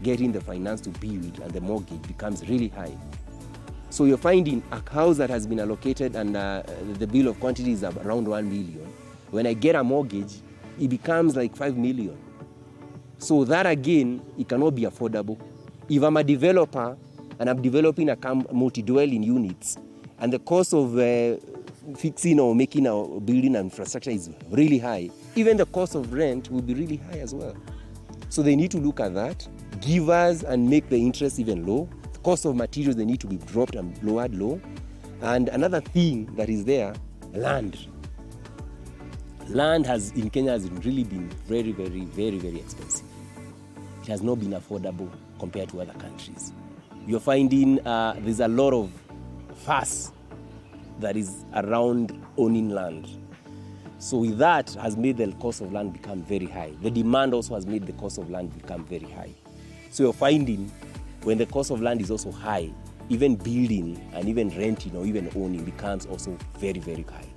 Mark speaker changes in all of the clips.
Speaker 1: getting the finance to build and the mortgage becomes really high. So you're finding a house that has been allocated and the bill of quantity is around 1 million. When I get a mortgage, it becomes like 5 million. So that again, it cannot be affordable. If I'm a developer and I'm developing a multi-dwelling units, and the cost of fixing or making a building and infrastructure is really high, even the cost of rent will be really high as well. So they need to look at that, give us and make the interest even low. The cost of materials, they need to be dropped and lowered low. And another thing that is there, land. Land in Kenya has really been very, very, very, very expensive. It has not been affordable compared to other countries. You're finding there's a lot of fuss that is around owning land. So with that has made the cost of land become very high. The demand also has made the cost of land become very high. So you're finding when the cost of land is also high, even building and even renting or even owning becomes also very, very high.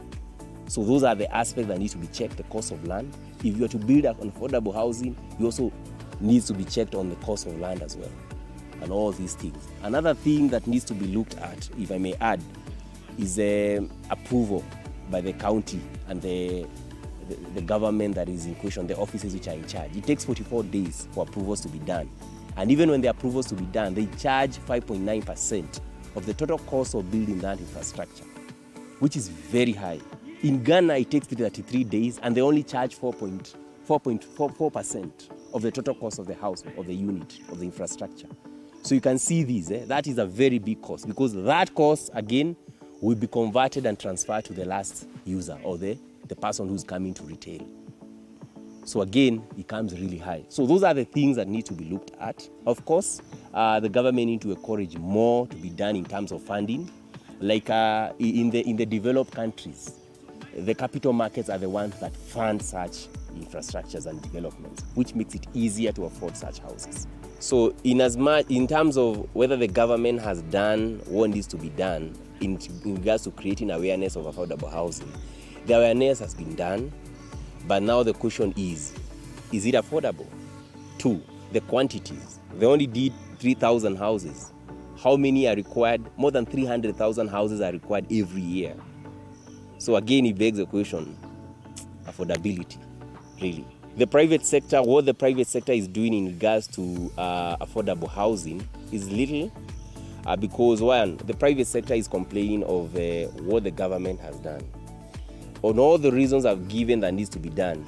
Speaker 1: So those are the aspects that need to be checked, the cost of land. If you are to build an affordable housing, you also needs to be checked on the cost of land as well, and all these things. Another thing that needs to be looked at, if I may add, is approval by the county and the government that is in question, the offices which are in charge. It takes 44 days for approvals to be done. And even when the approvals to be done, they charge 5.9% of the total cost of building that infrastructure, which is very high. In Ghana, it takes 33 days, and they only charge 4.4% of the total cost of the house, of the unit, of the infrastructure. So you can see this, that is a very big cost, because that cost, again, will be converted and transferred to the last user or the person who's coming to retail. So again, it becomes really high. So those are the things that need to be looked at. Of course, the government need to encourage more to be done in terms of funding. Like in the developed countries, the capital markets are the ones that fund such infrastructures and developments, which makes it easier to afford such houses. So in terms of whether the government has done what needs to be done in regards to creating awareness of affordable housing, the awareness has been done, but now the question is it affordable? 2, the quantities. They only did 3,000 houses. How many are required? More than 300,000 houses are required every year. So again, it begs the question, affordability, really. The private sector, what the private sector is doing in regards to affordable housing is little, because one, the private sector is complaining of what the government has done. On all the reasons I've given that needs to be done,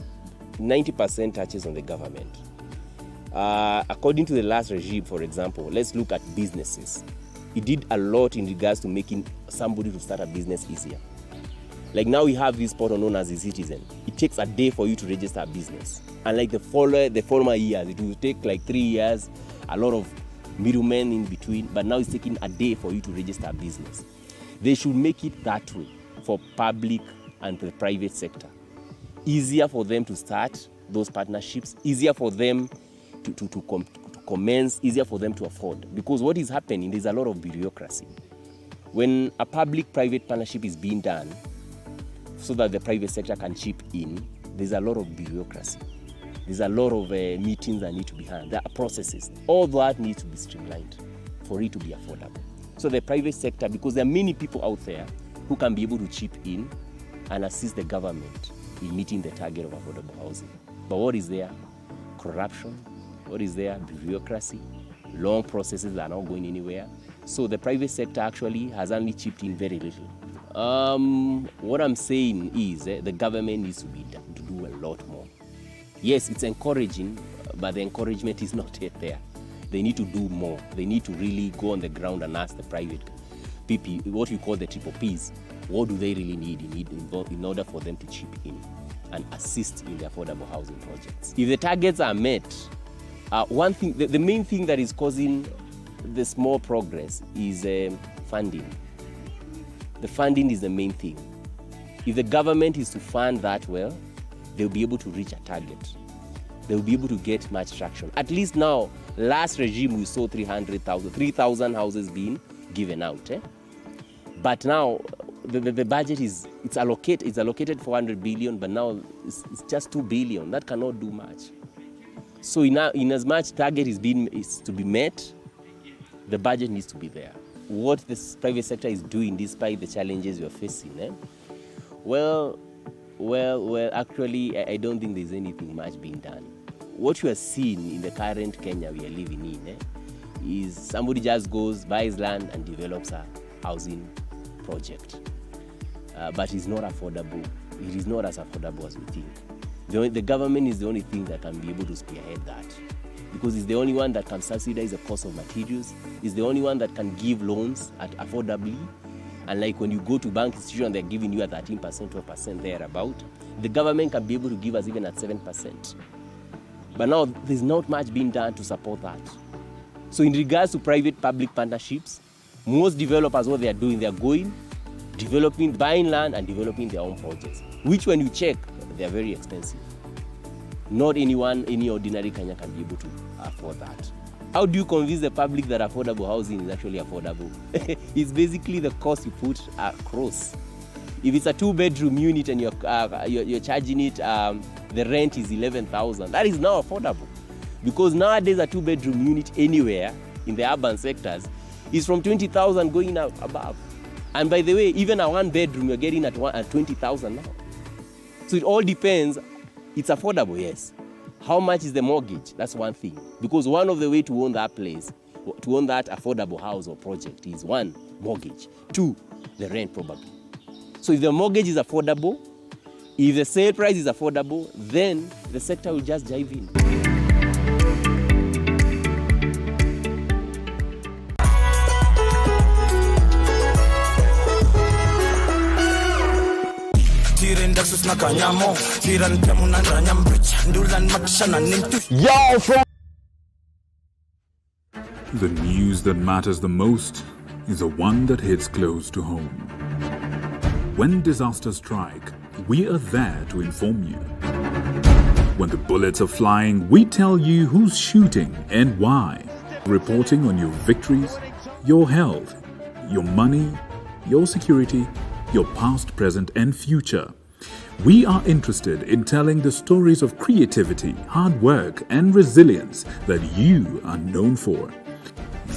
Speaker 1: 90% touches on the government. According to the last regime, for example, let's look at businesses. It did a lot in regards to making somebody to start a business easier. Like now we have this portal known as eCitizen. It takes a day for you to register a business. And like the former years, it will take like 3 years, a lot of middlemen in between, but now it's taking a day for you to register a business. They should make it that way for public and the private sector. Easier for them to start those partnerships, easier for them to commence, easier for them to afford. Because what is happening, there's a lot of bureaucracy. When a public-private partnership is being done, so that the private sector can chip in, there's a lot of bureaucracy. There's a lot of meetings that need to be had. There are processes. All that needs to be streamlined for it to be affordable. So the private sector, because there are many people out there who can be able to chip in and assist the government in meeting the target of affordable housing. But what is there? Corruption. What is there? Bureaucracy. Long processes that are not going anywhere. So the private sector actually has only chipped in very little. What I'm saying is the government needs to do a lot more. Yes, it's encouraging, but the encouragement is not yet there. They need to do more. They need to really go on the ground and ask the private PP, what we call the triple Ps, what do they really need in order for them to chip in and assist in the affordable housing projects. If the targets are met, one thing, the main thing that is causing the small progress is funding. The funding is the main thing. If the government is to fund that well, they'll be able to reach a target. They'll be able to get much traction. At least now, last regime we saw 3,000 houses being given out. But now the budget it's allocated 400 billion, but now it's just 2 billion. That cannot do much. So in as much target is to be met, the budget needs to be there. What the private sector is doing despite the challenges we are facing, well, actually, I don't think there's anything much being done. What we are seeing in the current Kenya we are living in is somebody just goes, buys land and develops a housing project. But it's not affordable. It is not as affordable as we think. The government is the only thing that can be able to spearhead that, because it's the only one that can subsidize the cost of materials. It's the only one that can give loans at affordably. And like when you go to bank institution, they're giving you at 13%, 12% thereabout. The government can be able to give us even at 7%. But now there's not much being done to support that. So in regards to private-public partnerships, most developers, what they are doing, they are going, developing, buying land and developing their own projects, which when you check, they are very expensive. Not any ordinary Kenya can be able to afford that. How do you convince the public that affordable housing is actually affordable? It's basically the cost you put across. If it's a 2-bedroom unit and you're charging it, the rent is 11,000, that is now affordable. Because nowadays a 2-bedroom unit anywhere in the urban sectors is from 20,000 going up above. And by the way, even a 1-bedroom you're getting at 20,000 now. So it all depends. It's affordable, yes. How much is the mortgage? That's one thing. Because one of the ways to own that place, to own that affordable house or project is 1, mortgage. 2, the rent probably. So if the mortgage is affordable, if the sale price is affordable, then the sector will just dive in.
Speaker 2: The news that matters the most is the one that hits close to home. When disasters strike, we are there to inform you. When the bullets are flying, we tell you who's shooting and why. Reporting on your victories, your health, your money, your security, your past, present, and future. We are interested in telling the stories of creativity, hard work, and resilience that you are known for.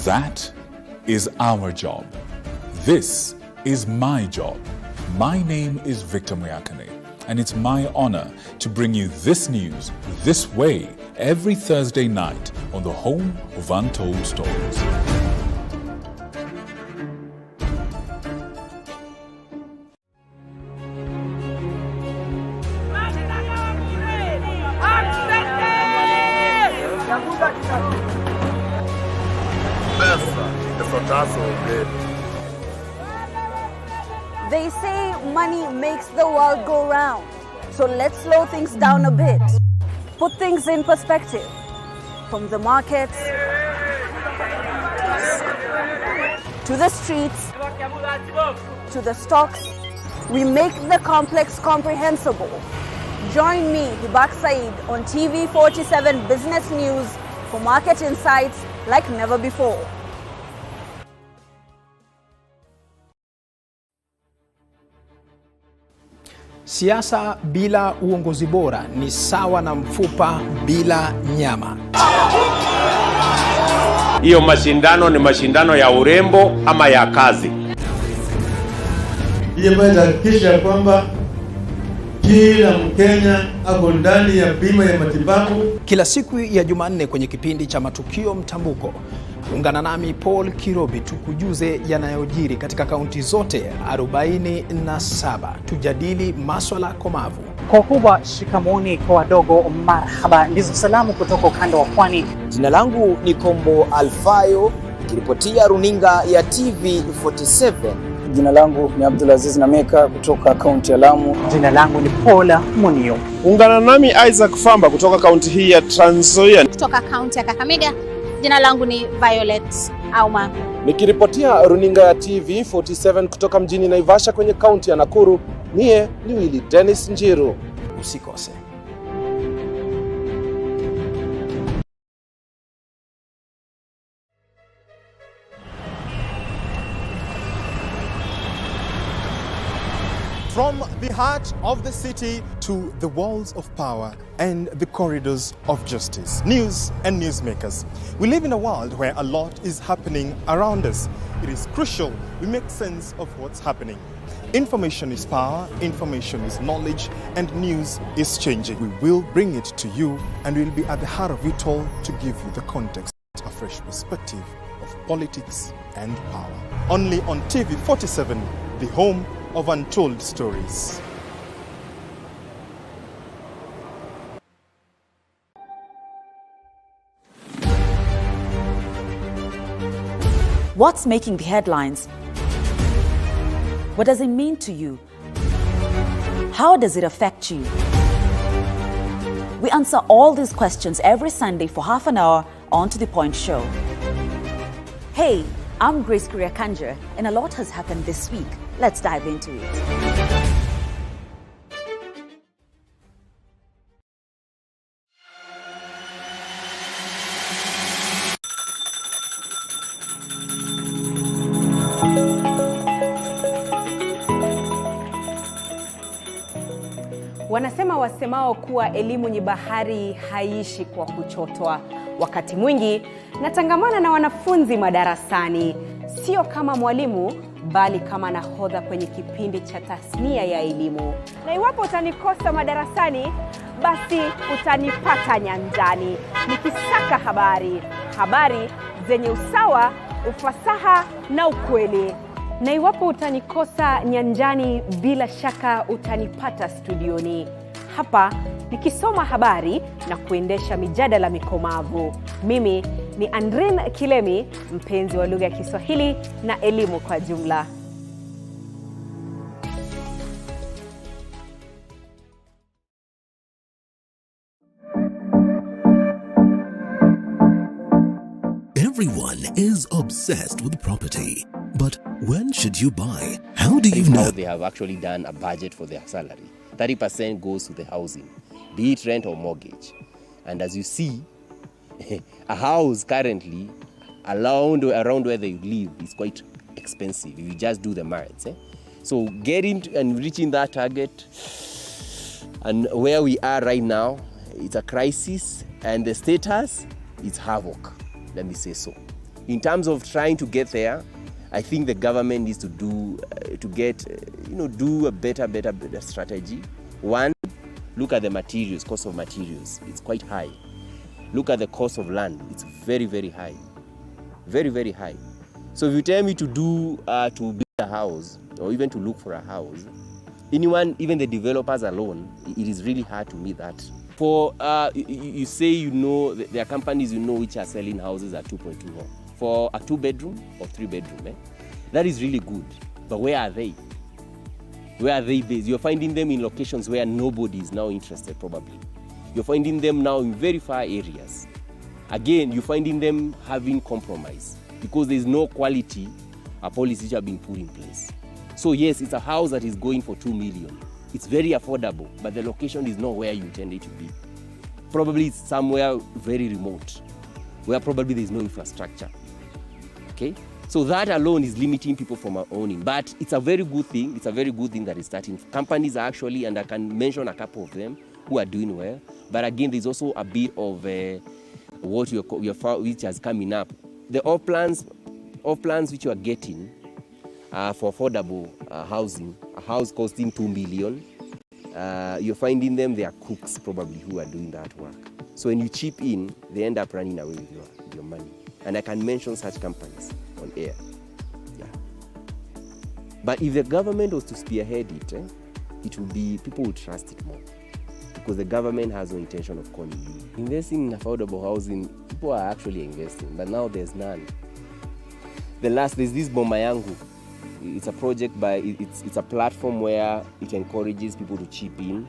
Speaker 3: That is our job. This is my job. My name is Victor Muyakane, and it's my honor to bring you this news this way every Thursday night on the home of Untold Stories.
Speaker 4: They say money makes the world go round. So let's slow things down a bit. Put things in perspective. From the markets to the streets to the stocks, we make the complex comprehensible. Join me, Hibak Said, on TV47 Business News for market insights like never before.
Speaker 5: Siasa bila uongozi bora ni sawa na mfupa bila nyama.
Speaker 6: Hiyo mashindano ni mashindano ya urembo ama ya kazi?
Speaker 7: Hiyo itahakikisha kwamba kila Mkenya ako ndani ya bima ya matibabu.
Speaker 5: Kila siku ya Jumanne kwenye kipindi cha Matukio Mtambuko, ungana nami Paul Kirobi tukujuze yanayojiri katika kaunti zote 47. Tujadili maswala komavu.
Speaker 8: Kwa wakubwa shikamoni, kwa wadogo marhaba, ndizo salamu kutoka ukanda wa Pwani.
Speaker 9: Jina langu ni Kombo Alfayo, nikiripotia runinga ya TV47.
Speaker 10: Jina langu ni Abdulaziz Nameka kutoka kaunti ya Lamu.
Speaker 8: Jina langu ni Paula Munio.
Speaker 11: Ungana nami Isaac Famba kutoka kaunti hii ya Trans Nzoia.
Speaker 12: Kutoka kaunti ya Kakamega, jina langu ni Violet Auma.
Speaker 11: Nikiripotia runinga ya TV47 kutoka mjini Naivasha kwenye kaunti ya Nakuru, mie ni Willy Dennis Njiru.
Speaker 5: Usikose.
Speaker 13: From the heart of the city to the walls of power and the corridors of justice. News and newsmakers. We live in a world where a lot is happening around us. It is crucial we make sense of what's happening. Information is power, information is knowledge, and news is changing. We will bring it to you, and we'll be at the heart of it all to give you the context, a fresh perspective of politics and power. Only on TV 47, the home of untold stories.
Speaker 14: What's making the headlines? What does it mean to you? How does it affect you? We answer all these questions every Sunday for half an hour on To The Point Show. Hey, I'm Grace Kuriakanja, and a lot has happened this week. Let's dive into it.
Speaker 15: Wanasema wasemao kuwa elimu ni bahari haiishi kwa kuchotwa. Wakati mwingi natangamana na wanafunzi madarasani, sio kama mwalimu bali kama nahodha kwenye kipindi cha tasnia ya elimu. Na iwapo utanikosa madarasani, basi utanipata nyanjani nikisaka habari zenye usawa, ufasaha na ukweli. Na iwapo utanikosa nyanjani, bila shaka utanipata studioni hapa nikisoma habari na kuendesha mijadala mikomavu. Mimi ni Andrin Kilemi, mpenzi wa lugha ya Kiswahili na elimu kwa jumla.
Speaker 16: Everyone is obsessed with property. But when should you buy? How do you know?
Speaker 1: They have actually done a budget for their salary. 30% goes to the housing, be it rent or mortgage. And as you see, a house currently around where they live is quite expensive if you just do the maths. So getting and reaching that target, and where we are right now, it's a crisis, and the status is havoc, let me say so. In terms of trying to get there, I think the government needs to do a better strategy. One, look at the materials, cost of materials. It's quite high. Look at the cost of land. It's very, very high. Very, very high. So if you tell me to build a house or even to look for a house, even the developers alone, it is really hard to meet that. For you say there are companies which are selling houses at 2.2 million. For a 2-bedroom or 3-bedroom, that is really good. But where are they? Where are they based? You're finding them in locations where nobody is now interested, probably. You're finding them now in very far areas. Again, you're finding them having compromise because there's no quality policies which have been put in place. So yes, it's a house that is going for 2 million. It's very affordable, but the location is not where you intend it to be. Probably it's somewhere very remote, where probably there's no infrastructure. Okay? So that alone is limiting people from owning. But it's a very good thing. It's a very good thing that is starting. Companies are actually, and I can mention a couple of them, who are doing well. But again, there's also a bit of which has coming up. The off plans which you are getting for affordable housing, a house costing 2 million, you're finding them, they are cooks probably who are doing that work. So when you chip in, they end up running away with your money. And I can mention such companies on air. Yeah. But if the government was to spearhead it, it will be, people will trust it more. Because the government has no intention of calling you. Investing in affordable housing, people are actually investing, but now there's none. There's this Boma Yangu. It's a project it's a platform where it encourages people to chip in,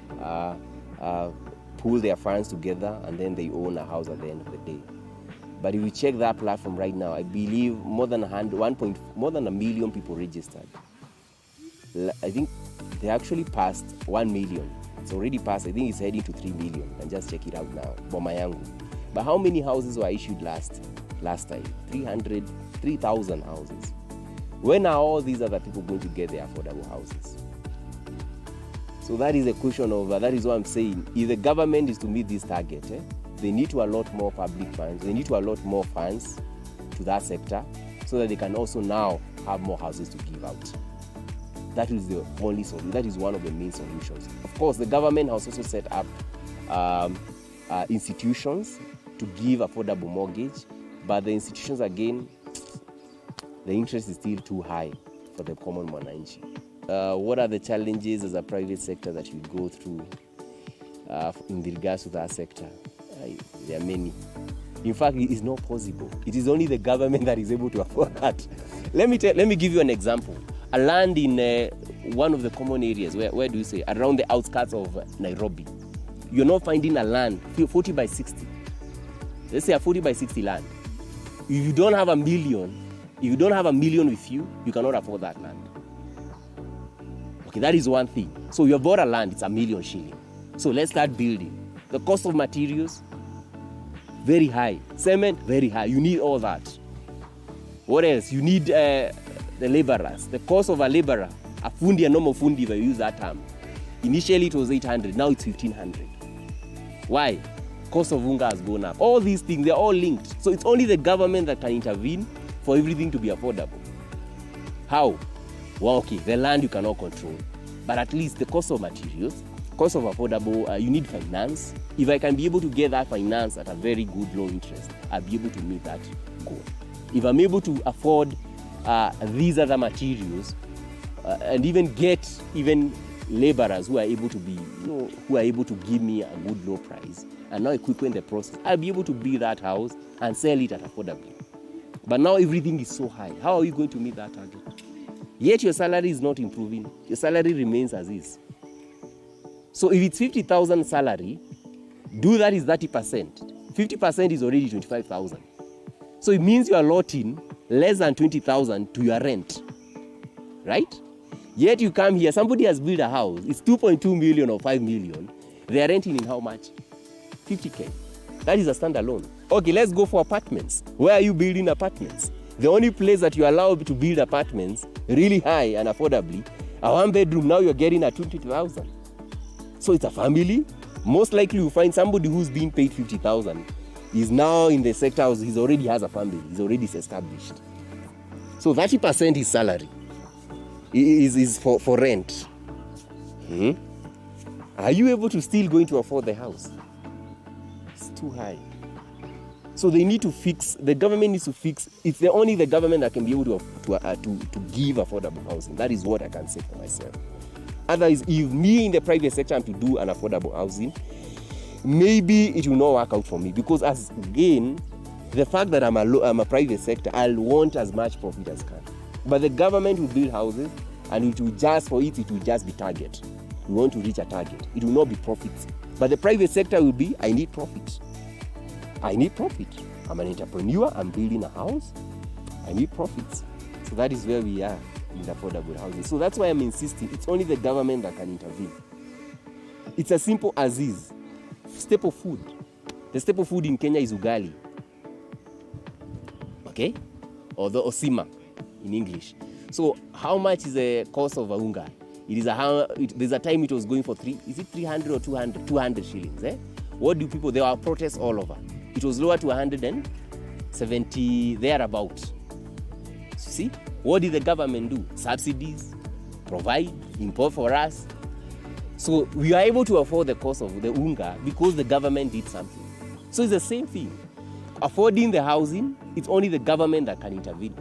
Speaker 1: pool their funds together, and then they own a house at the end of the day. But if you check that platform right now, I believe more than 1 million people registered. I think they actually passed 1 million. It's already passed. I think it's heading to 3 million. And just check it out now, Boma Yangu. But how many houses were issued last time? 3,000 houses. When are all these other people going to get their affordable houses? So that is a question of, that is what I'm saying. If the government is to meet this target, they need to allot more public funds. They need to allot more funds to that sector so that they can also now have more houses to give out. That is the only solution. That is one of the main solutions. Of course, the government has also set up institutions to give affordable mortgage, but the institutions, again, the interest is still too high for the common mwananchi. What are the challenges as a private sector that you go through in regards to that sector? There are many. In fact, it is not possible. It is only the government that is able to afford that. Let me give you an example. A land in one of the common areas, where do you say, around the outskirts of Nairobi. You're not finding a land 40 by 60. Let's say a 40 by 60 land. If you don't have $1 million with you, you cannot afford that land. Okay, that is one thing. So you have bought a land, it's $1 million shilling. So let's start building. The cost of materials, very high. Cement, very high. You need all that. What else? You need the laborers. The cost of a laborer, a fundi, a normal fundi, if I use that term. Initially it was 800, now it's 1500. Why? Cost of unga has gone up. All these things, they're all linked. So it's only the government that can intervene for everything to be affordable. How? Well, okay, the land you cannot control, but at least the cost of materials, cost of affordable, you need finance. If I can be able to get that finance at a very good low interest, I'll be able to meet that goal. If I'm able to afford these other materials and even get laborers who are able to be, who are able to give me a good low price and now equipping the process, I'll be able to build that house and sell it at affordably. But now everything is so high. How are you going to meet that target? Yet your salary is not improving. Your salary remains as is. So if it's 50,000 salary, do that is 30%. 50% is already 25,000. So it means you are allotting less than 20,000 to your rent, right? Yet you come here, somebody has built a house, it's 2.2 million or 5 million. They are renting in how much? 50K. That is a standalone. Okay, let's go for apartments. Where are you building apartments? The only place that you allow to build apartments really high and affordably, a 1-bedroom, now you're getting at 20,000. So it's a family. Most likely you find somebody who's being paid 50,000 is now in the sector, he already has a family, he's already established. So 30% is salary, is for rent. Are you able to still going to afford the house? It's too high. So they need to fix, the government needs to fix, it's only the government that can be able to give affordable housing. That is what I can say for myself. Otherwise, if me in the private sector am to do an affordable housing, maybe it will not work out for me, because as again, the fact that I'm a private sector, I'll want as much profit as can. But the government will build houses and it will just be target. We want to reach a target. It will not be profits. But the private sector will be, I need profit. I need profit. I'm an entrepreneur, I'm building a house, I need profits. So that is where we are in affordable housing. So that's why I'm insisting, it's only the government that can intervene. It's as simple as this. Staple food. The staple food in Kenya is ugali. Okay? Or the osima in English. So how much is the cost of a unga? There's a time it was going for 300 or 200 shillings. What do people, there are protests all over. It was lower to 170 thereabout. See? What did the government do? Subsidies, provide, import for us. So we are able to afford the cost of the unga because the government did something. So it's the same thing. Affording the housing, it's only the government that can intervene.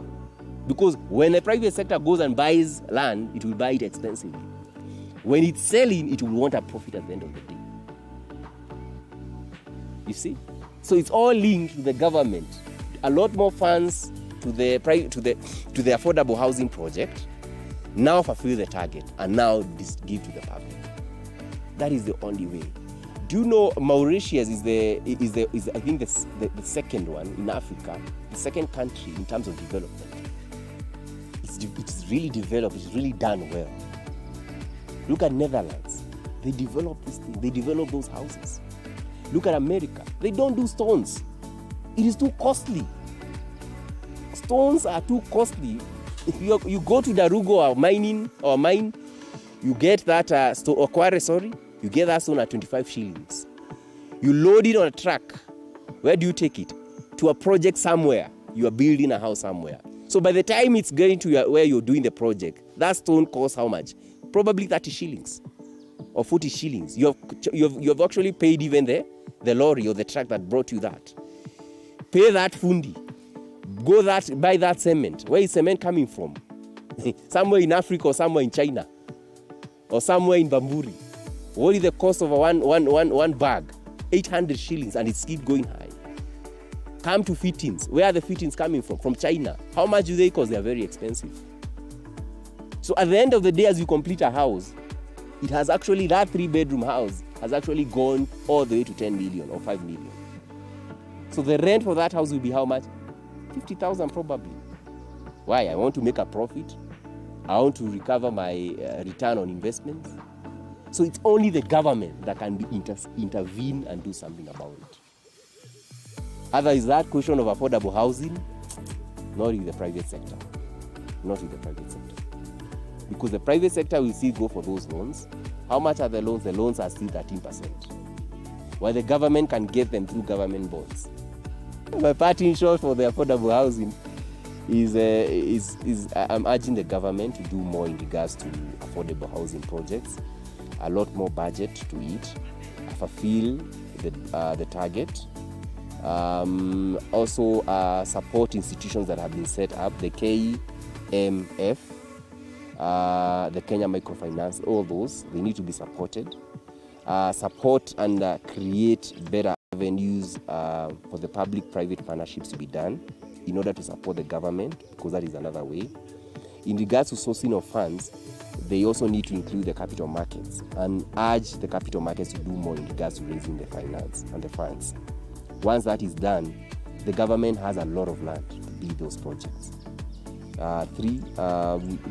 Speaker 1: Because when the private sector goes and buys land, it will buy it expensively. When it's selling, it will want a profit at the end of the day. You see? So it's all linked to the government. A lot more funds to the affordable housing project, now fulfill the target and now give to the public. That is the only way. Do you know Mauritius is I think the second one in Africa, the second country in terms of development. It's really developed, it's really done well. Look at Netherlands. They develop this thing, they develop those houses. Look at America. They don't do stones. It is too costly. Stones are too costly. If you go to Darugo or mine, You get that you get that stone at 25 shillings. You load it on a truck. Where do you take it? To a project somewhere. You are building a house somewhere. So by the time it's going to where you're doing the project, that stone costs how much? Probably 30 shillings or 40 shillings. You have actually paid even the lorry or the truck that brought you that. Pay that fundi. Buy that cement. Where is cement coming from? Somewhere in Africa or somewhere in China or somewhere in Bamburi. What is the cost of one bag? 800 shillings, and it's keep going high. Come to fittings. Where are the fittings coming from? From China. How much do they cost? They are very expensive. So at the end of the day, as you complete a house, it has actually, that 3-bedroom house has actually gone all the way to 10 million or 5 million. So the rent for that house will be how much? 50,000 probably. Why? I want to make a profit. I want to recover my return on investments. So it's only the government that can intervene and do something about it. Other is that question of affordable housing, not in the private sector. Not in the private sector. Because the private sector will still go for those loans. How much are the loans? The loans are still 13%. While the government can get them through government bonds. My party in short for the affordable housing is I'm urging the government to do more in regards to affordable housing projects. A lot more budget to it, fulfill the target. Also support institutions that have been set up, the KMF, the Kenya Microfinance, all those, they need to be supported. Support and create better avenues for the public-private partnerships to be done in order to support the government, because that is another way. In regards to sourcing of funds, they also need to include the capital markets and urge the capital markets to do more in regards to raising the finance and the funds. Once that is done, the government has a lot of land to build those projects. 3,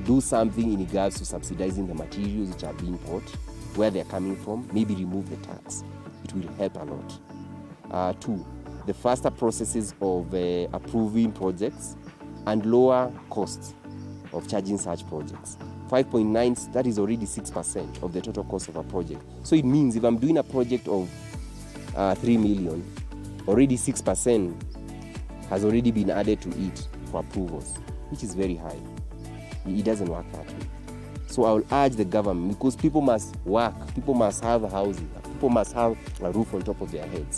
Speaker 1: do something in regards to subsidizing the materials which are being bought, where they're coming from, maybe remove the tax. It will help a lot. 2, the faster processes of approving projects and lower costs of charging such projects. 5.9, that is already 6% of the total cost of a project. So it means if I'm doing a project of 3 million, already 6% has already been added to it for approvals, which is very high. It doesn't work that way. So I will urge the government, because people must work, people must have housing, people must have a roof on top of their heads.